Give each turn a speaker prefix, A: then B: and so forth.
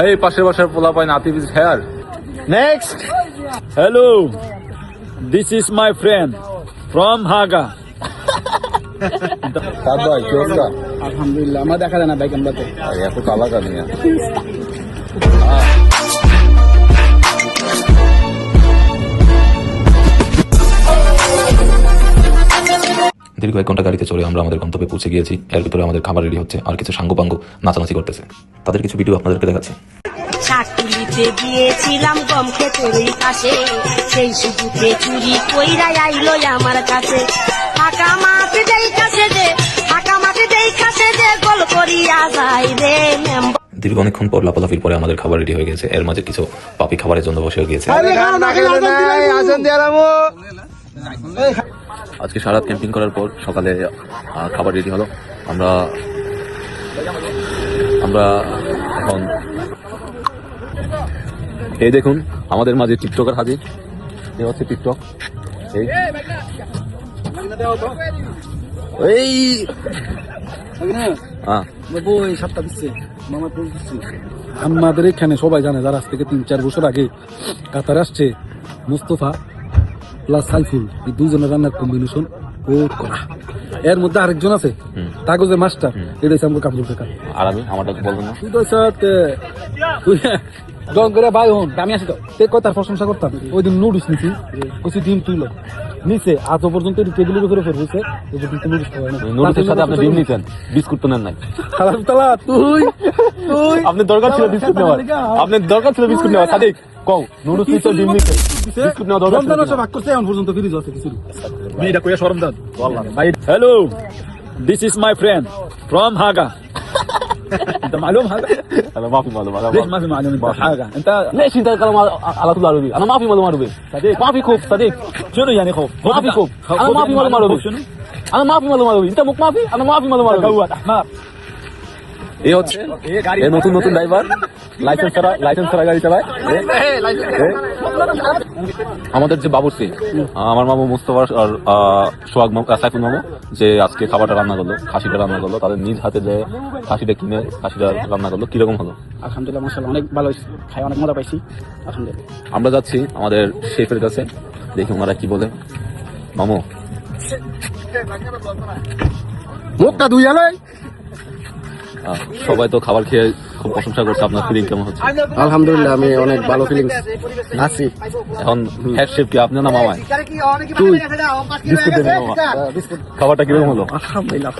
A: Hey, পাশের বাসার পোলা পাই নাতিব is here. Next.
B: Hello, this is my friend from Haga.
A: সাদ ভাই কি অবস্থা?
B: আলহামদুলিল্লাহ, আমরা দেখা যায় না ভাই ক্যামেরাতে।
A: আরে এত কালা কানি না।
C: দীর্ঘ 1 ঘন্টা গাড়িতে চড়ে আমরা আমাদের গন্তব্যে পৌঁছে গিয়েছি। এর ভিতরে আমাদের খাবার রেডি হচ্ছে, আর কিছু সাঙ্গপাঙ্গ নাচানাচি করতেছে। তাদের কিছু ভিডিও আপনাদেরকে দেখাচ্ছি।
D: শাকুলিতে গিয়েছিলাম গম ক্ষেতের কাছে, সেই সুযোগে চুরি কইরা আইলো আমার কাছে। ফাঁকা মাটি দেই কাছে যে, ফাঁকা মাটি দেই কাছে যে, গোল করিয়া যায় রে মেম্বার।
C: দীর্ঘ অনেকক্ষণ পর লাফালাফির পরে আমাদের খাবার রেডি হয়ে গেছে। এর মাঝে কিছু পাপি খাবারের জন্য বসে গিয়েছে। আজকে সারা রাত ক্যাম্পিং করার পর সকালে খাবার রেডি হলো। আমরা এখন এই দেখুন আমাদের মাঝে টিকটকার হাজির। এ হচ্ছে টিকটক। এই
B: আমাদের এখানে সবাই জানে, যারা আজ থেকে 3-4 বছর আগে কাতার আসছে, মুস্তফা প্লাস সাইফুল, এই দুইজনের রান্নার কম্বিনেশন কোট করা। এর মধ্যে আরেকজন আছে কাগজের মাস্টার, এটা হচ্ছে আমরা কাপড় টাকা।
C: আর আমি আমারটা বলবো না।
B: তুই জন করে ভাই হন, আমি আসি তো কথার প্রশংসা করতাম। ওই দিন নুডলস নিছি, কিছু ডিম তুইল নিচে, আজ পর্যন্ত টেবিলের উপরে হয়েছে
C: নুডলসের সাথে আপনি ডিম নিছেন, বিস্কুট তো নেন নাই।
B: তুই
C: আপনার দরকার ছিল বিস্কুট নেওয়ার, আপনার দরকার ছিল বিস্কুট নেওয়ার। সাদিক কও নুডলস নিছো, ডিম নিছো, বিস্কুট নেওয়া দরকার ছিল।
B: ভাগ করছে এখন পর্যন্ত ফিরিজ আছে কিছু। এটা কইয়া শরম দাও ভাই। Hello, this is my friend from হাগা। انت معلوم هذا؟
C: انا ما في معلومه.
B: ليش ما في معلومه انت حاجه؟ انت
C: ليش انت تتكلم على طول عربي؟ انا ما في معلومه عربي. صديق ما في خوف. صديق
B: شنو يعني خوف؟
C: ما في خوف. انا ما في معلومه عربي.
B: شنو؟
C: انا ما في معلومه عربي. انت ما في، انا ما في معلومه عربي.
B: قوت احمر।
C: এই হচ্ছে এই নতুন নতুন ড্রাইভার, লাইসেন্স ছাড়া গাড়ি চালায়। আমাদের যে বাবুর্চি, আমার মামু মুস্তফা আর সোহাগ সাইফুল মামু, যে আজকে খাবারটা রান্না করলো, খাসিটা রান্না করলো, তাদের নিজ হাতে যে খাসিটা কিনে খাসিটা রান্না করলো, কিরকম হলো?
B: আলহামদুলিল্লাহ, মাশাআল্লাহ, অনেক ভালো হয়েছে, খাই অনেক মজা পাইছি আলহামদুলিল্লাহ।
C: আমরা যাচ্ছি আমাদের শেফের কাছে, দেখি ওনারা কি বলে। মামু
B: মুখটা ধুই আলাই।
C: সবাই তো খাবার খেয়ে খুব প্রশংসা করছে, আপনার ফিলিং কেমন হচ্ছে?
B: আলহামদুলিল্লাহ, আমি অনেক ভালো ফিলিংস আছি।
C: এখন হেড শেফ কি আপনি না মামায়?
B: তুই
C: বিস্কুট দেবেন মামা। খাবারটা কিরকম হলো?
B: আলহামদুলিল্লাহ।